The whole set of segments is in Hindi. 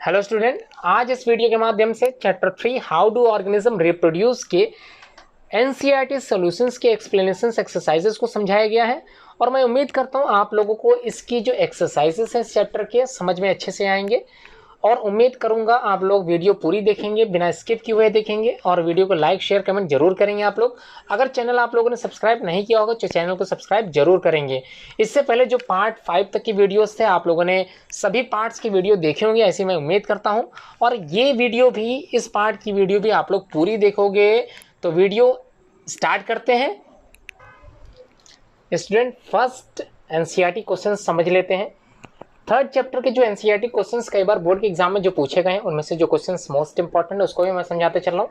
हेलो स्टूडेंट, आज इस वीडियो के माध्यम से chapter 3 how do organism reproduce के एनसीईआरटी सॉल्यूशंस के एक्सप्लेनेशंस एक्सरसाइजेस को समझाया गया है। और मैं उम्मीद करता हूं आप लोगों को इसकी जो एक्सरसाइजेस हैं इस चैप्टर के समझ में अच्छे से आएंगे और उम्मीद करूंगा आप लोग वीडियो पूरी देखेंगे, बिना स्किप किए हुए देखेंगे और वीडियो को लाइक शेयर कमेंट जरूर करेंगे। आप लोग अगर चैनल आप लोगों ने सब्सक्राइब नहीं किया होगा तो चैनल को सब्सक्राइब जरूर करेंगे। इससे पहले जो पार्ट 5 तक की वीडियोस थे आप लोगों ने सभी पार्ट्स की वीडियो देखे होंगे, ऐसी मैं उम्मीद करता हूं। और ये वीडियो भी, इस पार्ट की वीडियो भी आप लोग पूरी देखोगे। तो वीडियो स्टार्ट करते हैं। स्टूडेंट, फर्स्ट एनसीईआरटी क्वेश्चन समझ लेते हैं। थर्ड चैप्टर के जो एनसीईआरटी क्वेश्चंस कई बार बोर्ड के एग्जाम में जो पूछे गए हैं उनमें से जो क्वेश्चंस मोस्ट इंपॉर्टेंट है उसको भी मैं समझाते चल रहा हूँ।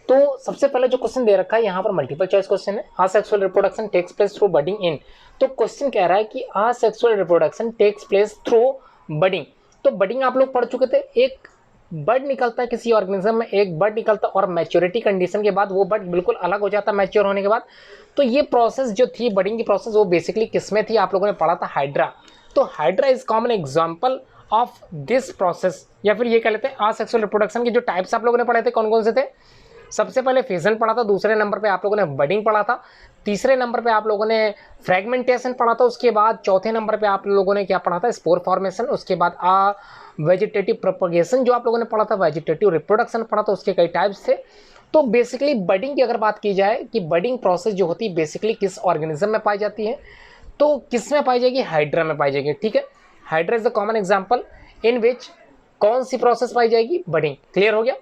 तो सबसे पहले जो क्वेश्चन दे रखा है यहाँ पर मल्टीपल चॉइस क्वेश्चन है। Asexual reproduction takes place through budding in. तो क्वेश्चन कह रहा है कि asexual reproduction takes place through budding. तो बडिंग आप लोग पढ़ चुके थे, एक बर्ड निकलता है किसी ऑर्गेनिज्म में, एक बर्ड निकलता और मैच्योरिटी कंडीशन के बाद वो बर्ड बिल्कुल अलग हो जाता है मैच्योर होने के बाद। तो ये प्रोसेस जो थी बडिंग की प्रोसेस वो बेसिकली किसमें थी, आप लोगों ने पढ़ा था हाइड्रा। तो hydra is common example of this process, या फिर ये कह लेते हैं असेक्सुअल रिप्रोडक्शन के जो टाइप्स आप लोगों ने पढ़े थे कौन कौन से थे। सबसे पहले फिजन पढ़ा था, दूसरे नंबर पे आप लोगों ने बडिंग पढ़ा था, तीसरे नंबर पे आप लोगों ने फ्रेगमेंटेशन पढ़ा था, उसके बाद चौथे नंबर पे आप लोगों ने क्या पढ़ा था, स्पोर फॉर्मेशन, उसके बाद वेजिटेटिव प्रोपगेशन जो आप लोगों ने पढ़ा था, वेजिटेटिव रिप्रोडक्शन पढ़ा था, उसके कई टाइप्स थे। तो बेसिकली बडिंग की अगर बात की जाए कि बडिंग प्रोसेस जो होती है बेसिकली किस ऑर्गेनिज्म में पाई जाती है, तो किस में पाई जाएगी, हाइड्रा में पाई जाएगी। ठीक है, hydra is the common example in which कौन सी प्रोसेस पाई जाएगी, बडिंग। क्लियर हो गया।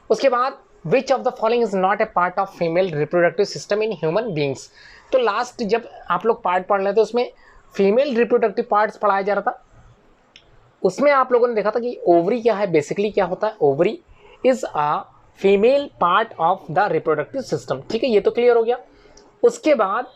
उसके बाद which of the following is not a part of female reproductive system in human beings. तो लास्ट जब आप लोग पार्ट पढ़ रहे थे उसमें फीमेल रिप्रोडक्टिव पार्ट्स पढ़ाया जा रहा था, उसमें आप लोगों ने देखा था कि ओवरी क्या है, बेसिकली क्या होता है, ovary is a female part of the reproductive system. ठीक है, ये तो क्लियर हो गया। उसके बाद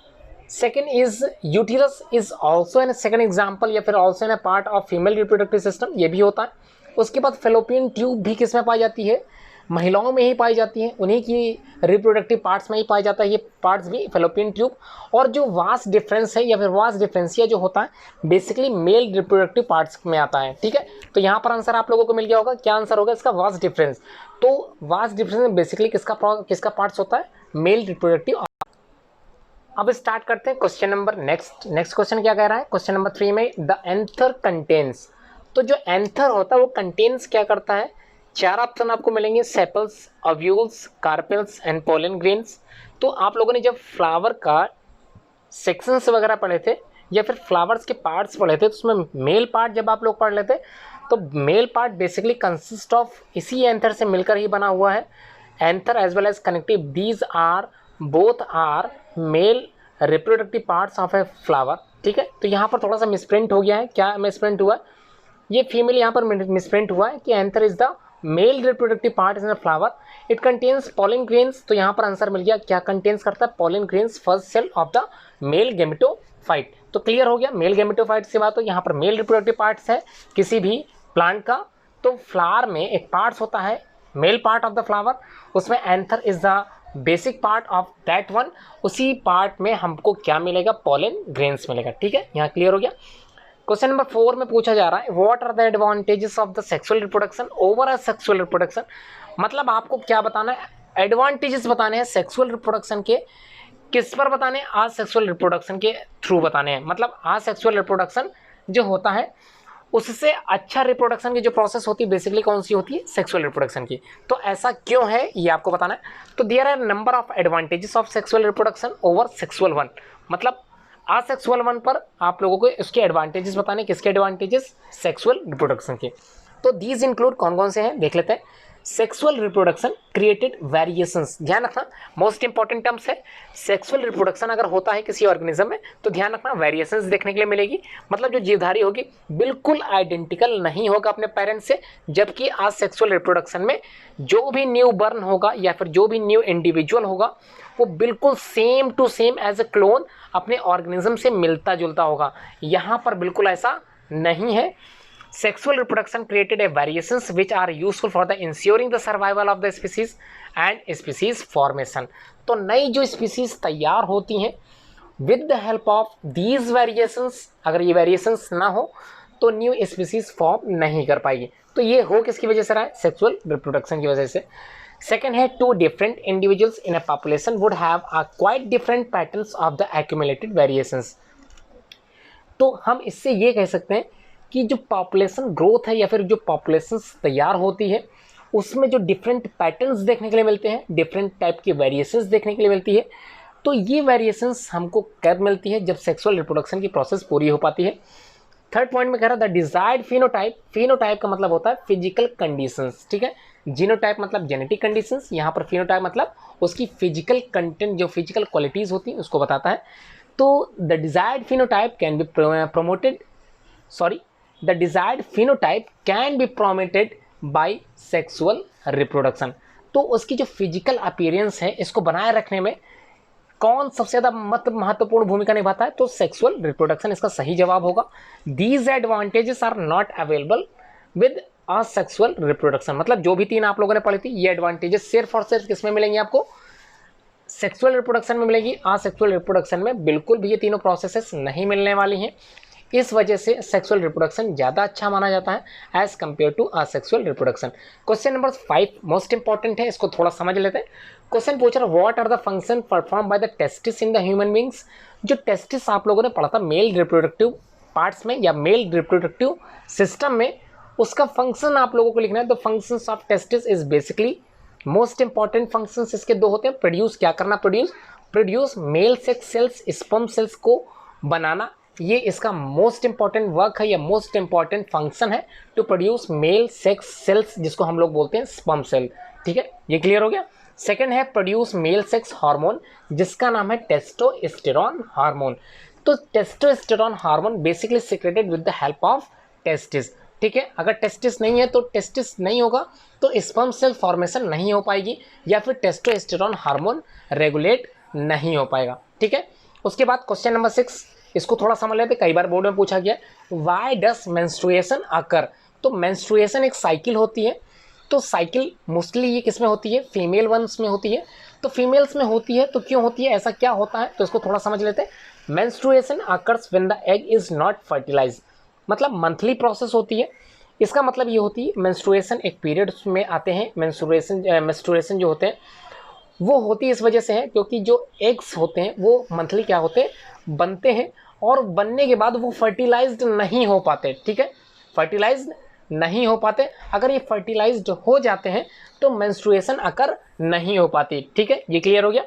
second is uterus is also an second example या फिर also an a part of female reproductive system, ये भी होता है। उसके बाद फेलोपियन ट्यूब भी किस में पाई जाती है, महिलाओं में ही पाई जाती है, उन्हीं की रिप्रोडक्टिव पार्ट्स में ही पाया जाता है ये पार्ट्स भी, फेलोपियन ट्यूब। और जो वास्ट डिफरेंस है या फिर वास्ट डिफरेंसिया जो होता है बेसिकली मेल रिप्रोडक्टिव पार्ट्स में आता है। ठीक है, तो यहाँ पर आंसर आप लोगों को मिल गया होगा। क्या आंसर होगा इसका, वास्ट डिफरेंस। तो वास्ट डिफरेंस बेसिकली किसका पार्ट्स होता है, मेल रिप्रोडक्टिव। अब स्टार्ट करते हैं क्वेश्चन नंबर नेक्स्ट क्वेश्चन क्या कह रहा है, क्वेश्चन नंबर 3 में द एंथर कंटेन्स। तो जो एंथर होता है वो कंटेन्स क्या करता है, चार ऑप्शन आपको मिलेंगे, sepals, ovules, carpels and pollen grains. तो आप लोगों ने जब फ्लावर का सेक्शंस वगैरह पढ़े थे या फिर फ्लावर्स के पार्ट्स पढ़े थे तो उसमें मेल पार्ट जब आप लोग पढ़ लेते तो male part basically consist of इसी एंथर से मिलकर ही बना हुआ है। Anther as well as connective, these are both are male reproductive parts of a flower. ठीक है, तो यहाँ पर थोड़ा सा मिसप्रिंट हो गया है। क्या मिसप्रिंट हुआ है, ये फीमेल यहाँ पर मिसप्रिंट हुआ है कि anther is the male reproductive part in the flower, it contains pollen grains. तो यहाँ पर आंसर मिल गया, क्या कंटेन्स करता है, pollen grains, first cell of the male gametophyte. तो क्लियर हो गया, मेल गेमेटोफाइट से बात हो, यहाँ पर मेल रिप्रोडक्टिव पार्ट्स है किसी भी प्लांट का। तो फ्लावर में एक पार्ट्स होता है male part of the flower, उसमें anther is the basic part of that one, उसी पार्ट में हमको क्या मिलेगा, पोलन ग्रेन्स मिलेगा। ठीक है, यहाँ क्लियर हो गया। क्वेश्चन नंबर 4 में पूछा जा रहा है what are the advantages of the sexual reproduction over a sexual reproduction. मतलब आपको क्या बताना है, एडवांटेजेस बताने हैं सेक्सुअल रिप्रोडक्शन के, किस पर बताने हैं, असेक्सुअल रिप्रोडक्शन के थ्रू बताने हैं। मतलब असेक्सुअल रिप्रोडक्शन जो होता है उससे अच्छा रिप्रोडक्शन की जो प्रोसेस होती है बेसिकली कौन सी होती है, सेक्सुअल रिप्रोडक्शन की। तो ऐसा क्यों है ये आपको बताना है। तो there are number of advantages of sexual reproduction over sexual one. मतलब असेक्सुअल वन पर आप लोगों को इसके एडवांटेजेस बताने, किसके एडवांटेजेस, सेक्सुअल रिप्रोडक्शन के। तो दीज इंक्लूड कौन कौन से हैं देख लेते हैं। सेक्सुअल रिप्रोडक्शन क्रिएटेड वेरिएशंस, ध्यान रखना मोस्ट इंपॉर्टेंट टर्म्स है। सेक्सुअल रिप्रोडक्शन अगर होता है किसी ऑर्गेनिज्म में तो ध्यान रखना वेरिएशंस देखने के लिए मिलेगी। मतलब जो जीवधारी होगी बिल्कुल आइडेंटिकल नहीं होगा अपने पेरेंट्स से, जबकि असेक्सुअल रिप्रोडक्शन में जो भी न्यू बर्न होगा या फिर जो भी न्यू इंडिविजुअल होगा वो बिल्कुल same to same as a clone अपने ऑर्गेनिज्म से मिलता जुलता होगा। यहाँ पर बिल्कुल ऐसा नहीं है। Sexual reproduction created a variations which are useful for the ensuring the survival of the species and species formation। तो नई जो species तैयार होती हैं with the help of these variations, अगर ये variations ना हो तो न्यू स्पीसीज फॉर्म नहीं कर पाएगी। तो ये हो किसकी वजह से रहा है, सेक्सुअल रिप्रोडक्शन की वजह से। सेकेंड है two different individuals in a population would have a quite different patterns of the accumulated variations. तो हम इससे ये कह सकते हैं कि जो पॉपुलेशन ग्रोथ है या फिर जो पॉपुलेशन तैयार होती है उसमें जो डिफरेंट पैटर्न्स देखने के लिए मिलते हैं, डिफरेंट टाइप की वेरिएशंस देखने के लिए मिलती है। तो ये वेरिएशंस हमको कब मिलती है, जब सेक्सुअल रिप्रोडक्शन की प्रोसेस पूरी हो पाती है। थर्ड पॉइंट में कह रहा द डिजायर्ड फिनोटाइप, फिनोटाइप का मतलब होता है फिजिकल कंडीशंस, ठीक है। जीनोटाइप मतलब जेनेटिक कंडीशंस, यहाँ पर फिनोटाइप मतलब उसकी फिजिकल कंटेंट, जो फिजिकल क्वालिटीज होती हैं उसको बताता है। तो the desired phenotype can be promoted, sorry, the desired phenotype can be promoted by sexual reproduction। तो उसकी जो फिजिकल अपीयरेंस है इसको बनाए रखने में कौन सबसे ज़्यादा महत्वपूर्ण भूमिका निभाता है, तो सेक्सुअल रिप्रोडक्शन इसका सही जवाब होगा। These advantages are not available with asexual reproduction. मतलब जो भी तीन आप लोगों ने पढ़ी थी ये एडवांटेजेस सिर्फ और सिर्फ किसमें मिलेंगी आपको, सेक्सुअल रिप्रोडक्शन में मिलेगी। असेक्सुअल रिप्रोडक्शन में बिल्कुल भी ये तीनों प्रोसेसेस नहीं मिलने वाली हैं। इस वजह से सेक्सुअल रिप्रोडक्शन ज़्यादा अच्छा माना जाता है as compare to asexual reproduction. Question number 5 most important है, इसको थोड़ा समझ लेते हैं। क्वेश्चन पूछ रहा है what are the function perform by the testis in the human beings. जो टेस्टिस आप लोगों ने पढ़ा था मेल रिप्रोडक्टिव पार्ट्स में या मेल रिप्रोडक्टिव सिस्टम में, उसका फंक्शन आप लोगों को लिखना है। The functions of testis is basically most important functions इसके दो होते हैं। प्रोड्यूस क्या करना, produce male sex cells, sperm cells को बनाना, ये इसका मोस्ट इंपॉर्टेंट वर्क है या मोस्ट इंपॉर्टेंट फंक्शन है, to produce male sex cells जिसको हम लोग बोलते हैं स्पर्म सेल, ठीक है, ये क्लियर हो गया। सेकंड है प्रोड्यूस मेल सेक्स हार्मोन जिसका नाम है टेस्टोस्टेरोन हार्मोन। तो testosterone hormone basically secreted with the help of testis, ठीक है। अगर टेस्टिस नहीं है तो टेस्टिस नहीं होगा तो स्पर्म सेल फॉर्मेशन नहीं हो पाएगी या फिर टेस्टोस्टेरोन हार्मोन रेगुलेट नहीं हो पाएगा, ठीक है। उसके बाद क्वेश्चन नंबर 6, इसको थोड़ा समझ लेते, कई बार बोर्ड में पूछा गया व्हाई डस मेंस्ट्रुएशन अकर। तो मेंस्ट्रुएशन एक साइकिल होती है, तो साइकिल मोस्टली ये किस में होती है, फीमेल वंस में होती है। तो फीमेल्स में होती है तो क्यों होती है, ऐसा क्या होता है, तो इसको थोड़ा समझ लेते हैं। Menstruation occurs when the egg is not fertilised, मतलब मंथली प्रोसेस होती है। इसका मतलब ये होती है मेंस्ट्रुएशन एक पीरियड में आते हैं। मेंस्ट्रुएशन जो होते हैं वो होती इस वजह से है क्योंकि जो एग्स होते हैं वो मंथली क्या होते हैं, बनते हैं, और बनने के बाद वो फर्टिलाइज्ड नहीं हो पाते, ठीक है, फर्टिलाइज्ड नहीं हो पाते। अगर ये फर्टिलाइज्ड हो जाते हैं तो मेंस्ट्रुएशन अकर नहीं हो पाती, ठीक है, ये क्लियर हो गया।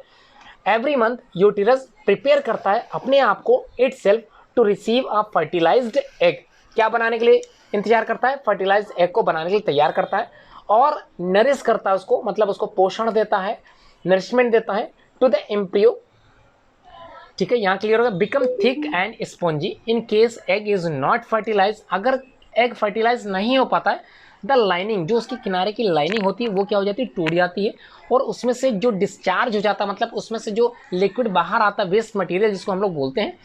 एवरी मंथ यूटेरस प्रिपेयर करता है अपने आप को itself to receive a fertilised egg, क्या बनाने के लिए इंतजार करता है, फर्टिलाइज्ड एग को बनाने के लिए तैयार करता है और नरिश करता है उसको, मतलब उसको पोषण देता है, नरिशमेंट देता है टू द एम्ब्रियो, ठीक है, यहाँ क्लियर होगा। Become thick and spongy in case egg is not fertilise, अगर एग फर्टिलाइज नहीं हो पाता है द लाइनिंग, जो उसकी किनारे की लाइनिंग होती है वो क्या हो जाती है, टूट जाती है, और उसमें से जो डिस्चार्ज हो जाता है, मतलब उसमें से जो लिक्विड बाहर आता है, वेस्ट मटेरियल जिसको हम लोग बोलते हैं,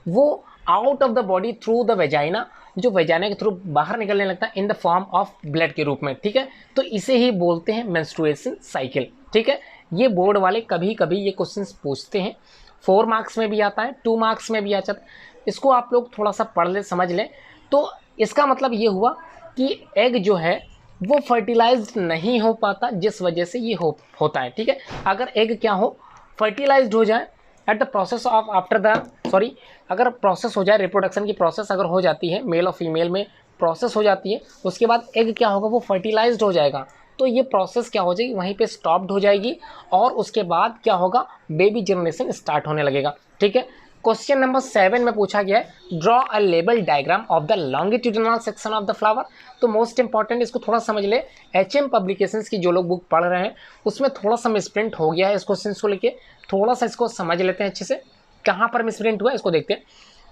वो out of the body through the vagina, जो वेजाइना के थ्रू बाहर निकलने लगता है in the form of blood के रूप में, ठीक है। तो इसे ही बोलते हैं मेंस्ट्रुएशन साइकिल, ठीक है। ये बोर्ड वाले कभी कभी ये क्वेश्चंस पूछते हैं, 4 मार्क्स में भी आता है, 2 मार्क्स में भी आता है। इसको आप लोग थोड़ा सा पढ़ ले, समझ लें। तो इसका मतलब ये हुआ कि एग जो है वो फर्टिलाइज्ड नहीं हो पाता, जिस वजह से ये होता है, ठीक है। अगर एग क्या हो, फर्टिलाइज्ड हो जाए at the process of after the sorry, अगर प्रोसेस हो जाए, रिप्रोडक्शन की प्रोसेस अगर हो जाती है, मेल और फीमेल में प्रोसेस हो जाती है, उसके बाद एग क्या होगा, वो फर्टिलाइज्ड हो जाएगा, तो ये प्रोसेस क्या हो जाएगी, वहीं पे स्टॉप्ड हो जाएगी, और उसके बाद क्या होगा, बेबी जनरेशन स्टार्ट होने लगेगा, ठीक है। क्वेश्चन नंबर 7 में पूछा गया है draw a label diagram of the longitudinal section of the flower. तो मोस्ट इंपॉर्टेंट, इसको थोड़ा समझ ले, HM पब्लिकेशंस की जो लोग बुक पढ़ रहे हैं उसमें थोड़ा सा मिसप्रिंट हो गया है इस क्वेश्चन को लेके, थोड़ा सा इसको समझ लेते हैं अच्छे से, कहाँ पर मिसप्रिंट हुआ इसको देखते हैं।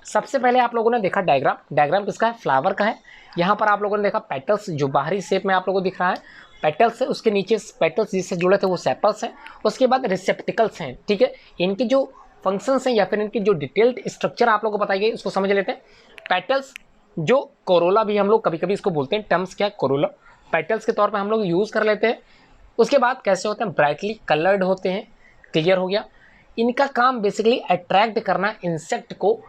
सबसे पहले आप लोगों ने देखा डायग्राम, डायग्राम किसका है, फ्लावर का है। यहाँ पर आप लोगों ने देखा पेटल्स, जो बाहरी शेप में आप लोगों को दिख रहा है पेटल्स है, उसके नीचे पेटल्स जिससे जुड़े थे वो सेपल्स हैं, उसके बाद रिसेप्टिकल्स हैं, ठीक है। इनके जो फंक्शंस हैं या फिर इनकी जो डिटेल्ड स्ट्रक्चर आप लोगों को बताई गई उसको समझ लेते हैं। पेटल्स, जो कोरोला भी हम लोग कभी कभी इसको बोलते हैं, टर्म्स क्या है, कोरोला, पेटल्स के तौर पर हम लोग यूज़ कर लेते हैं। उसके बाद कैसे होते हैं, ब्राइटली कलर्ड होते हैं, क्लियर हो गया। इनका काम बेसिकली अट्रैक्ट करना इंसेक्ट को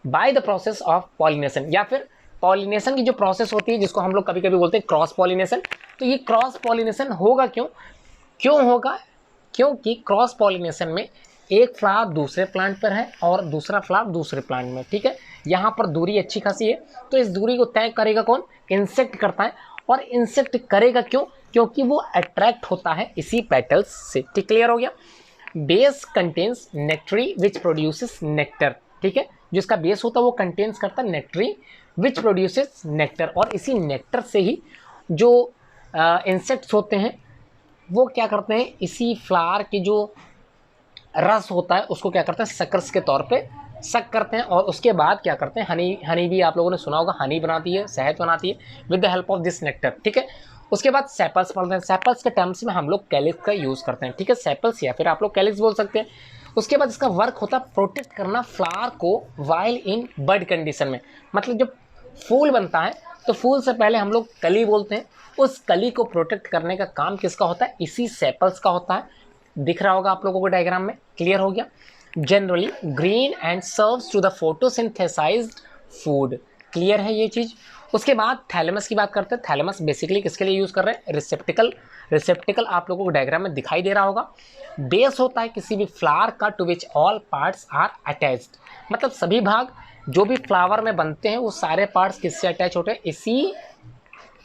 by the process of pollination, या फिर पॉलिनेशन की जो प्रोसेस होती है जिसको हम लोग कभी कभी बोलते हैं क्रॉस पॉलिनेशन, तो ये क्रॉस पॉलिनेशन होगा क्यों होगा? क्योंकि क्रॉस पॉलिनेशन में एक फ्लावर दूसरे प्लांट पर है और दूसरा फ्लावर दूसरे प्लांट में, ठीक है। यहाँ पर दूरी अच्छी खासी है, तो इस दूरी को तय करेगा कौन? इंसेक्ट करता है। और इंसेक्ट करेगा क्योंकि वो अट्रैक्ट होता है इसी पेटल्स से, ठीक, क्लियर हो गया। Base contains nectary which produces nectar, ठीक है, जिसका बेस होता है वो कंटेन्स करता है नेक्टरी विच प्रोड्यूसेस नेक्टर, और इसी नेक्टर से ही जो इंसेक्ट्स होते हैं वो क्या करते हैं, इसी फ्लावर की जो रस होता है उसको क्या करते हैं, सकर्स के तौर पे सक करते हैं, और उसके बाद क्या करते हैं, हनी भी आप लोगों ने सुना होगा, हनी बनाती है, शहद बनाती है with the help of this nectar, ठीक है। उसके बाद सेपल्स पढ़ते हैं। सेपल्स के टर्म्स में हम लोग कैलिक्स का यूज़ करते हैं, ठीक है, सेपल्स या फिर आप लोग कैलिक्स बोल सकते हैं। उसके बाद इसका वर्क होता है प्रोटेक्ट करना फ्लावर को वाइल इन बड कंडीशन में, मतलब जब फूल बनता है तो फूल से पहले हम लोग कली बोलते हैं, उस कली को प्रोटेक्ट करने का काम किसका होता है? इसी सेपल्स का होता है। दिख रहा होगा आप लोगों को डायग्राम में, क्लियर हो गया। Generally green and serves to the photosynthesized food, clear है ये चीज़। उसके बाद थैलेमस की बात करते हैं। थैलेमस बेसिकली किसके लिए यूज़ कर रहे हैं? रिसेप्टिकल आप लोगों को डायग्राम में दिखाई दे रहा होगा। बेस होता है किसी भी फ्लावर का to which all parts are attached, मतलब सभी भाग जो भी फ्लावर में बनते हैं वो सारे पार्ट्स किससे अटैच होते हैं? इसी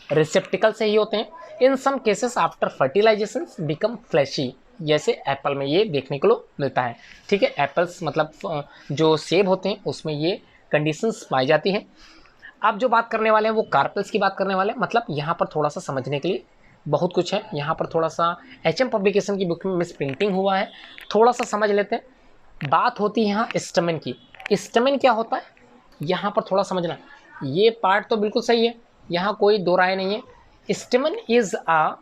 रिसेप्टिकल से ही होते हैं। In some cases after fertilization become fleshy, जैसे एप्पल में ये देखने को मिलता है, ठीक है। एप्पल्स मतलब जो सेब होते हैं उसमें ये कंडीशंस पाई जाती हैं। अब जो बात करने वाले हैं वो कार्पेल्स की बात करने वाले हैं, मतलब यहाँ पर थोड़ा सा समझने के लिए बहुत कुछ है। यहाँ पर थोड़ा सा HM पब्लिकेशन की बुक में मिस प्रिंटिंग हुआ है, थोड़ा सा समझ लेते हैं। बात होती है यहाँ स्टमेन की। स्टमेन क्या होता है यहाँ पर थोड़ा समझना। ये पार्ट तो बिल्कुल सही है, यहाँ कोई दो राय नहीं है। Stamen is a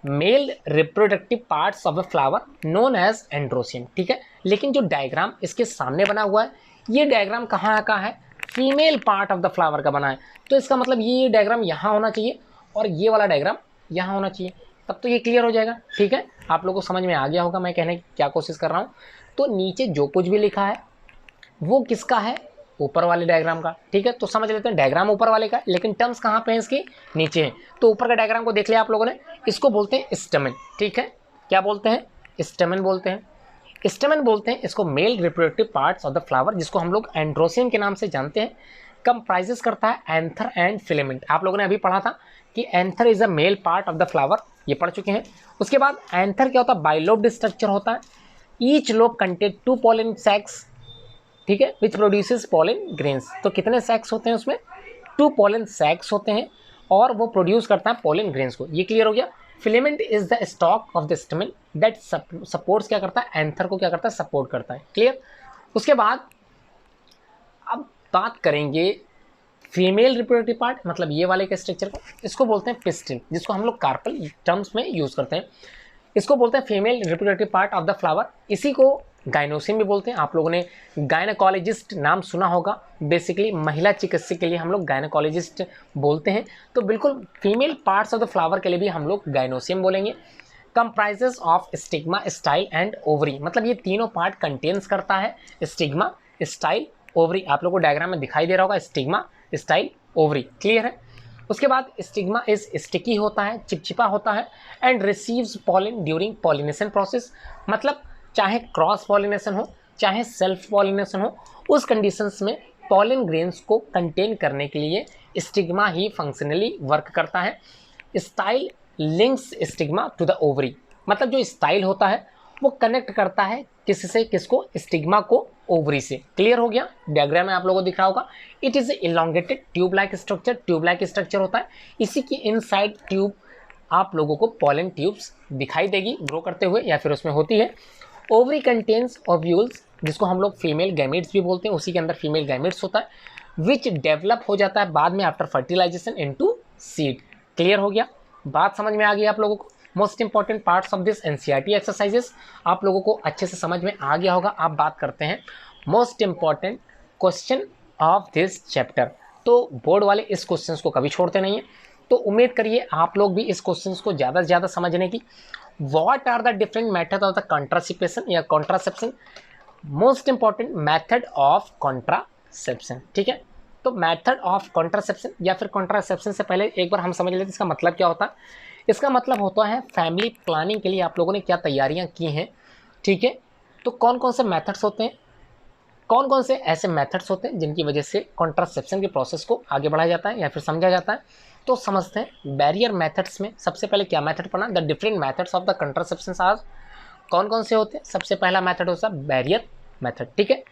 male reproductive parts of a flower known as androecium, ठीक है। लेकिन जो डायग्राम इसके सामने बना हुआ है ये डायग्राम कहाँ का है? Female part of the flower का बना है, तो इसका मतलब ये डायग्राम यहाँ होना चाहिए और ये वाला डायग्राम यहाँ होना चाहिए, तब तो ये क्लियर हो जाएगा, ठीक है। आप लोगों को समझ में आ गया होगा मैं कहने की क्या कोशिश कर रहा हूँ। तो नीचे जो कुछ भी लिखा है वो किसका है? ऊपर वाले डायग्राम का, ठीक है। तो समझ लेते हैं डायग्राम ऊपर वाले का, लेकिन टर्म्स कहाँ पे हैं इसके? नीचे हैं। तो ऊपर का डायग्राम को देख लिया आप लोगों ने, इसको बोलते हैं स्टेमन, ठीक है। क्या बोलते हैं? स्टेमन बोलते हैं। स्टेमन बोलते हैं इसको mail reproductive parts of the flower, जिसको हम लोग एंड्रोसियम के नाम से जानते हैं। कंप्राइजेस करता है एंथर एंड फिलामेंट। आप लोगों ने अभी पढ़ा था कि anther is a mail part of the flower, ये पढ़ चुके हैं। उसके बाद एंथर क्या होता है? बाइलोब्ड स्ट्रक्चर होता है। ईच लोब कंटेन 2 पॉलन सैक्स, ठीक है, विच प्रोड्यूसेस पॉलन ग्रेन्स। तो कितने सैक्स होते हैं उसमें? 2 पॉलन सैक्स होते हैं और वो प्रोड्यूस करता है पॉलन ग्रेन्स को, ये क्लियर हो गया। Filament is the stock of the स्टेमन that supports, क्या करता है? एंथर को क्या करता है? सपोर्ट करता है, क्लियर। उसके बाद अब बात करेंगे फीमेल रिप्रोडक्टिव पार्ट, मतलब ये वाले के स्ट्रक्चर को, इसको बोलते हैं पिस्टिल, जिसको हम लोग कार्पल टर्म्स में यूज करते हैं। इसको बोलते हैं female reproductive part of the flower. इसी को गाइनोसियम भी बोलते हैं। आप लोगों ने गायनेकोलॉजिस्ट नाम सुना होगा, बेसिकली महिला चिकित्सक के लिए हम लोग गायनेकोलॉजिस्ट बोलते हैं। तो बिल्कुल female parts of the flower के लिए भी हम लोग गाइनोसियम बोलेंगे। Comprises of stigma, style and ovary, मतलब ये तीनों पार्ट कंटेन्स करता है स्टिग्मा, स्टाइल, ओवरी। आप लोगों को डायग्राम में दिखाई दे रहा होगा स्टिग्मा, स्टाइल, ओवरी, क्लियर है। उसके बाद स्टिग्मा इज स्टिकी होता है, चिपचिपा होता है, and receives pollen during pollination process, मतलब चाहे क्रॉस पॉलिनेशन हो चाहे सेल्फ पॉलिनेशन हो, उस कंडीशंस में पॉलिन ग्रेन्स को कंटेन करने के लिए स्टिग्मा ही फंक्शनली वर्क करता है। Style links stigma to the ovary, मतलब जो स्टाइल होता है वो कनेक्ट करता है किससे? किसको? स्टिग्मा को ओवरी से, क्लियर हो गया। डायग्राम में आप लोगों को दिख रहा होगा। It is elongated tube like structure, tube like structure होता है। इसी की इनसाइड ट्यूब आप लोगों को पॉलन ट्यूब्स दिखाई देगी ग्रो करते हुए, या फिर उसमें होती है। ओवरी कंटेन्स ओव्यूल्स, जिसको हम लोग फीमेल गैमेट्स भी बोलते हैं, उसी के अंदर फीमेल गैमेट्स होता है, विच डेवलप हो जाता है बाद में after fertilisation into seed, clear हो गया। बात समझ में आ गई आप लोगों को। Most important parts of this NCERT exercises आप लोगों को अच्छे से समझ में आ गया होगा। आप बात करते हैं most important question of this chapter. तो बोर्ड वाले इस क्वेश्चन को कभी छोड़ते नहीं हैं, तो उम्मीद करिए आप लोग भी इस क्वेश्चन को ज़्यादा से ज़्यादा समझने की। What are the different method of the contraception या contraception? Most important method of contraception, ठीक है। तो मेथड ऑफ कॉन्ट्रासेप्शन या फिर कॉन्ट्रासेप्शन से पहले एक बार हम समझ लेते हैं इसका मतलब क्या होता है। इसका मतलब होता है फैमिली प्लानिंग के लिए आप लोगों ने क्या तैयारियां की हैं, ठीक है। तो कौन कौन से मेथड्स होते हैं, कौन कौन से ऐसे मेथड्स होते हैं जिनकी वजह से कॉन्ट्रासेप्शन के प्रोसेस को आगे बढ़ाया जाता है या फिर समझा जाता है। तो समझते हैं बैरियर मेथड्स में सबसे पहले क्या मेथड पढ़ना, the different methods of the contraception are, कौन कौन से होते हैं। सबसे पहला मेथड होता है बैरियर मेथड, ठीक है।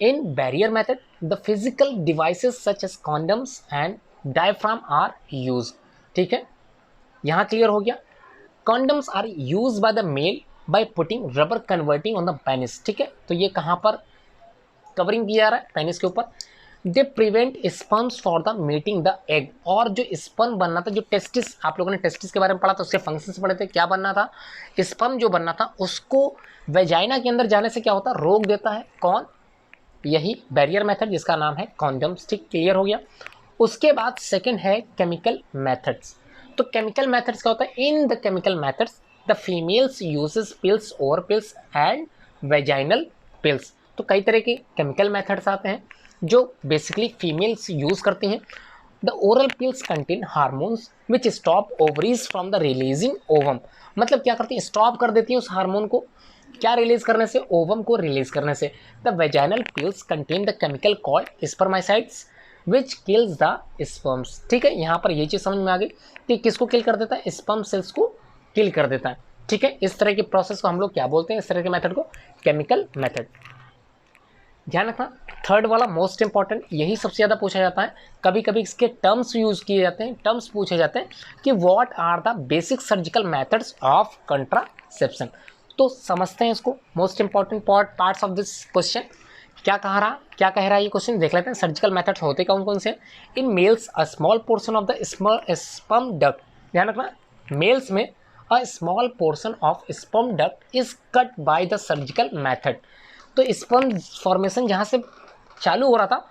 In barrier method the physical devices such as condoms and diaphragm are use, ठीक है। यहाँ क्लियर हो गया। Condoms are use by the male by putting rubber converting on the penis, ठीक है। तो ये कहाँ पर कवरिंग किया जा रहा है, पेनिस के ऊपर। They prevent sperms for the meeting the egg, और जो स्पर्म बनना था, जो टेस्टिस, आप लोगों ने टेस्टिस के बारे में पढ़ा था, उसके फंक्शंस पढ़े थे, क्या बनना था, स्पर्म जो बनना था उसको वेजाइना के अंदर जाने से क्या होता है, रोक देता है। कौन, यही बैरियर मेथड जिसका नाम है कॉन्डम्स, ठीक, क्लियर हो गया। उसके बाद सेकंड है केमिकल मेथड्स। तो केमिकल मेथड्स क्या होता है, in the chemical methods the females uses pills और पिल्स एंड वेजाइनल पिल्स। तो कई तरह के केमिकल मेथड्स आते हैं जो बेसिकली फीमेल्स यूज करती हैं। The oral pills contain hormones which stop ovaries from the releasing ovum, मतलब क्या करती हैं, स्टॉप कर देती हैं उस हार्मोन को, क्या रिलीज करने से, ओवम को रिलीज करने से। The vaginal pills contain the chemical called spermicides which kills the sperms, ठीक है। यहाँ पर ये चीज़ समझ में आ गई कि किसको किल कर देता है, स्पर्म सेल्स को किल कर देता है, ठीक है। इस तरह के प्रोसेस को हम लोग क्या बोलते हैं, इस तरह के मेथड को केमिकल मेथड। ध्यान रखना, थर्ड वाला मोस्ट इंपॉर्टेंट, यही सबसे ज़्यादा पूछा जाता है। कभी कभी इसके टर्म्स यूज किए जाते हैं, टर्म्स पूछे जाते हैं कि what are the basic surgical methods of contraception. तो समझते हैं इसको, most important parts of this question. क्या कह रहा है ये क्वेश्चन, देख लेते हैं। सर्जिकल मेथड्स होते कौन कौन से। In males a small portion of the sperm duct, ध्यान रखना, मेल्स में a small portion of sperm duct is cut by the surgical method. तो स्पर्म फॉर्मेशन जहाँ से चालू हो रहा था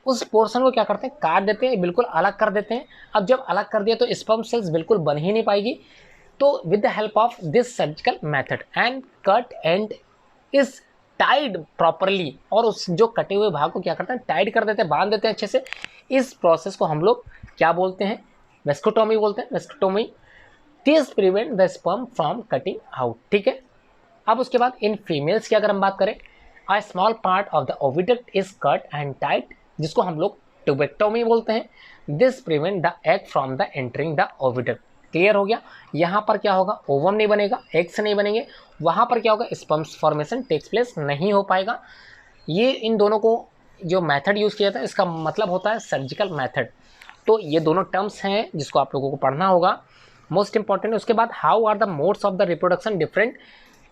उस पोर्शन को क्या करते हैं, काट देते हैं, बिल्कुल अलग कर देते हैं। अब जब अलग कर दिया तो स्पर्म सेल्स बिल्कुल बन ही नहीं पाएगी। तो with the help of this surgical method and cut and is tied properly, और उस जो कटे हुए भाग को क्या करते हैं, टाइड कर देते हैं, बांध देते हैं अच्छे से। इस प्रोसेस को हम लोग क्या बोलते हैं, वेस्कोटोमी बोलते हैं, vasectomy. This prevent the sperm from cutting out, ठीक है। अब उसके बाद इन फीमेल्स की अगर हम बात करें, a small part of the oviduct is cut and tight, जिसको हम लोग ट्यूबेक्टोमी बोलते हैं। This prevent the egg from the entering the oviduct, clear हो गया। यहाँ पर क्या होगा, ओवम नहीं बनेगा, एग्स नहीं बनेंगे, वहाँ पर क्या होगा, स्पर्म्स फॉर्मेशन टेक्स प्लेस नहीं हो पाएगा। ये इन दोनों को जो मेथड यूज़ किया जाता है इसका मतलब होता है सर्जिकल मेथड। तो ये दोनों टर्म्स हैं जिसको आप लोगों को पढ़ना होगा, मोस्ट इंपॉर्टेंट। उसके बाद how are the modes of the reproduction different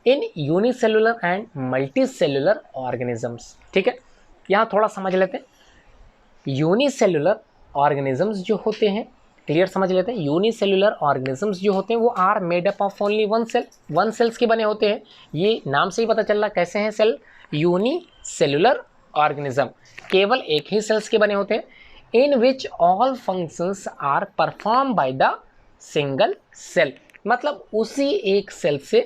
in unicellular and multicellular organisms, ठीक है। यहाँ थोड़ा समझ लेते हैं। यूनिसेलुलर ऑर्गेनिजम्स जो होते हैं, क्लियर समझ लेते हैं। यूनिसेलुलर ऑर्गेनिजम्स जो होते हैं वो are made up of only one cell, one cells के बने होते हैं। ये नाम से ही पता चल रहा कैसे हैं सेल, यूनिसेलुलर ऑर्गेनिज्म, केवल एक ही सेल्स के बने होते हैं। In which all functions are perform by the single cell, मतलब उसी एक सेल से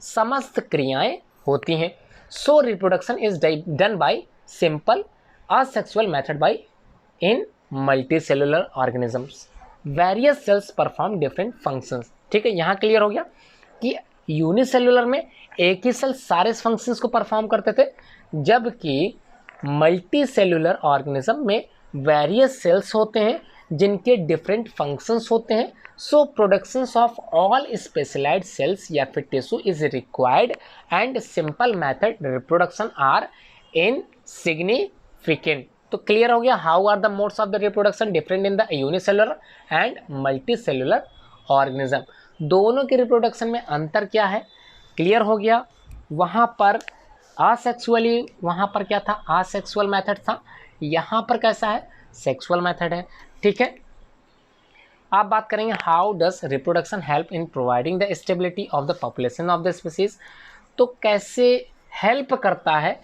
समस्त क्रियाएं होती हैं। So reproduction is done by simple asexual method by in multicellular organisms. Various cells perform different functions, ठीक है। यहाँ क्लियर हो गया कि यूनिसेलुलर में एक ही सेल सारे फंक्शंस को परफॉर्म करते थे, जबकि मल्टीसेलुलर ऑर्गेनिज्म में वेरियस सेल्स होते हैं जिनके डिफरेंट फंक्शंस होते हैं। So productions of all specialized cells या फिर tissue is required and simple method reproduction are insignificant. तो क्लियर हो गया how are the modes of the reproduction different in the unicellular and multicellular organism. दोनों के रिप्रोडक्शन में अंतर क्या है, क्लियर हो गया। वहाँ पर असेक्सुअली, वहाँ पर क्या था, असेक्सुअल मेथड था, यहाँ पर कैसा है, सेक्सुअल मेथड है, ठीक है। आप बात करेंगे how does reproduction help in providing the stability of the population of the species. तो कैसे हेल्प करता है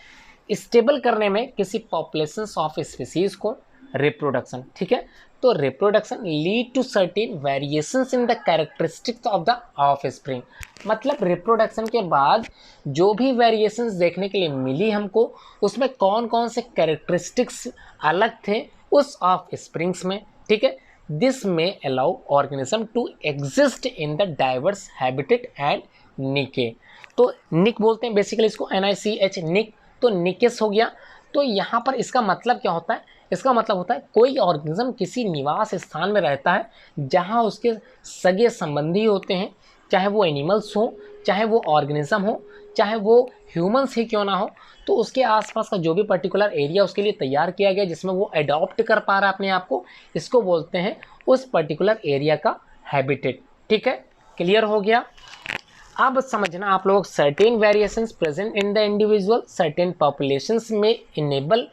स्टेबल करने में किसी पॉपुलेशन ऑफ स्पीसीज को रिप्रोडक्शन, ठीक है। तो reproduction lead to certain variations in the characteristics of the offspring, मतलब रिप्रोडक्शन के बाद जो भी वेरिएशंस देखने के लिए मिली हमको, उसमें कौन कौन से कैरेक्टरिस्टिक्स अलग थे उस ऑफ स्प्रिंग्स में, ठीक है। दिस में allow organism to exist in the diverse habitat and niche. तो निक बोलते हैं बेसिकली इसको, NICH, निक, तो निकेस हो गया। तो यहाँ पर इसका मतलब क्या होता है, इसका मतलब होता है कोई ऑर्गेनिज्म किसी निवास स्थान में रहता है जहाँ उसके सगे संबंधी होते हैं, चाहे वो एनिमल्स हो, चाहे वो ऑर्गेनिज्म हो, चाहे वो ह्यूमंस ही क्यों ना हो, तो उसके आसपास का जो भी पर्टिकुलर एरिया उसके लिए तैयार किया गया जिसमें वो अडॉप्ट कर पा रहा है अपने आप को, इसको बोलते हैं उस पर्टिकुलर एरिया का हैबिटेट, ठीक है। क्लियर हो गया। अब समझना आप लोग, certain variations present in the individual certain populations में enable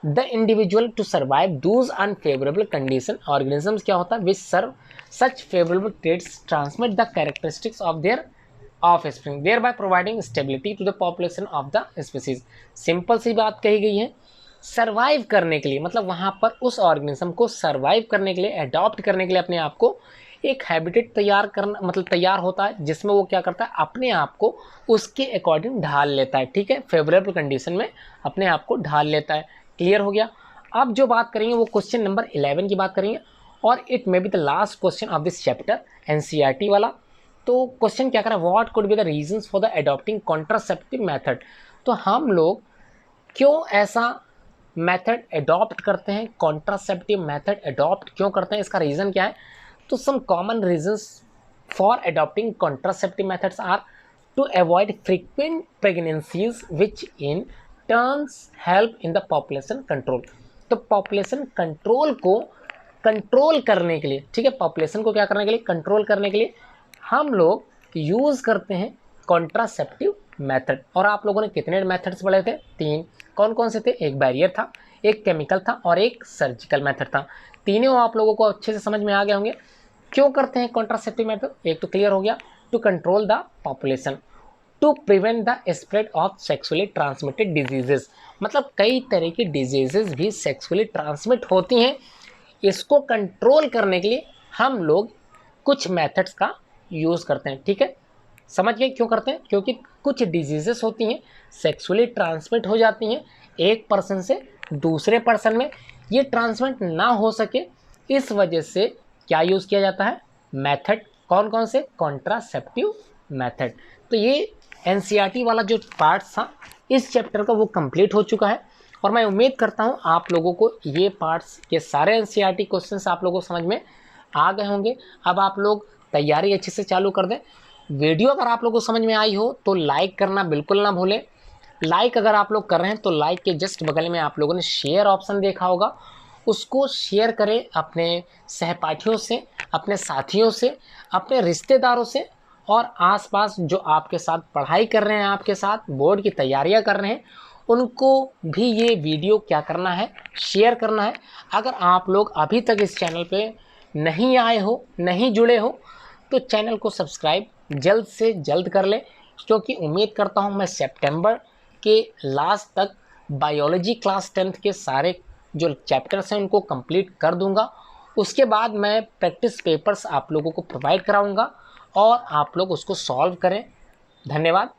the individual to survive those unfavourable condition. Organisms क्या होता है, which serve such favourable traits transmit the characteristics of their offspring thereby providing stability to the population of the species. Simple सी बात कही गई है, सर्वाइव करने के लिए, मतलब वहाँ पर उस ऑर्गेनिज्म को सर्वाइव करने के लिए, अडॉप्ट करने के लिए अपने आप को एक हैबिटेट तैयार करना, मतलब तैयार होता है जिसमें वो क्या करता है, अपने आप को उसके अकॉर्डिंग ढाल लेता है, ठीक है। फेवरेबल कंडीशन में अपने आप को ढाल लेता है। क्लियर हो गया। अब जो बात करेंगे वो क्वेश्चन नंबर 11 की बात करेंगे, और it may be the last question of this chapter, NCERT वाला। तो क्वेश्चन क्या कर रहा है, what could be the reasons for the adopting contraceptive method. तो हम लोग क्यों ऐसा मेथड अडॉप्ट करते हैं, कॉन्ट्रासेप्टिव मेथड अडॉप्ट क्यों करते हैं, इसका रीज़न क्या है। तो some common reasons for adopting contraceptive methods are to avoid frequent pregnancies which in turns help in the population control. तो पॉपुलेशन कंट्रोल को कंट्रोल करने के लिए, ठीक है, पॉपुलेशन को क्या करने के लिए, कंट्रोल करने के लिए हम लोग यूज़ करते हैं कॉन्ट्रासेप्टिव मेथड। और आप लोगों ने कितने मेथड्स पढ़े थे, 3। कौन कौन से थे, एक बैरियर था, एक केमिकल था और एक सर्जिकल मेथड था। तीनों आप लोगों को अच्छे से समझ में आ गए होंगे क्यों करते हैं कॉन्ट्रासेप्टिव मेथड। एक तो क्लियर हो गया, to control the population, to prevent the spread of sexually transmitted diseases, मतलब कई तरह की डिजीजेस भी सेक्सुअली ट्रांसमिट होती हैं, इसको कंट्रोल करने के लिए हम लोग कुछ मेथड्स का यूज़ करते हैं, ठीक है। समझ गए क्यों करते हैं, क्योंकि कुछ डिजीजेस होती हैं सेक्सुअली ट्रांसमिट हो जाती हैं एक पर्सन से दूसरे पर्सन में, ये ट्रांसमिट ना हो सके इस वजह से क्या यूज़ किया जाता है, मेथड। कौन कौन से, कॉन्ट्रासेप्टिव मेथड। तो ये NCERT वाला जो पार्ट था इस चैप्टर का वो कंप्लीट हो चुका है, और मैं उम्मीद करता हूँ आप लोगों को ये पार्ट्स के सारे NCERT क्वेश्चंस आप लोगों को समझ में आ गए होंगे। अब आप लोग तैयारी अच्छे से चालू कर दें। वीडियो अगर आप लोगों को समझ में आई हो तो लाइक करना बिल्कुल ना भूलें। लाइक अगर आप लोग कर रहे हैं तो लाइक के जस्ट बगल में आप लोगों ने शेयर ऑप्शन देखा होगा, उसको शेयर करें अपने सहपाठियों से, अपने साथियों से, अपने रिश्तेदारों से, और आसपास जो आपके साथ पढ़ाई कर रहे हैं, आपके साथ बोर्ड की तैयारियां कर रहे हैं, उनको भी ये वीडियो क्या करना है, शेयर करना है। अगर आप लोग अभी तक इस चैनल पे नहीं आए हो, नहीं जुड़े हो, तो चैनल को सब्सक्राइब जल्द से जल्द कर लें, क्योंकि उम्मीद करता हूँ मैं सितंबर के लास्ट तक बायोलॉजी क्लास 10th के सारे जो चैप्टर्स हैं उनको कंप्लीट कर दूंगा। उसके बाद मैं प्रैक्टिस पेपर्स आप लोगों को प्रोवाइड कराऊंगा और आप लोग उसको सॉल्व करें। धन्यवाद।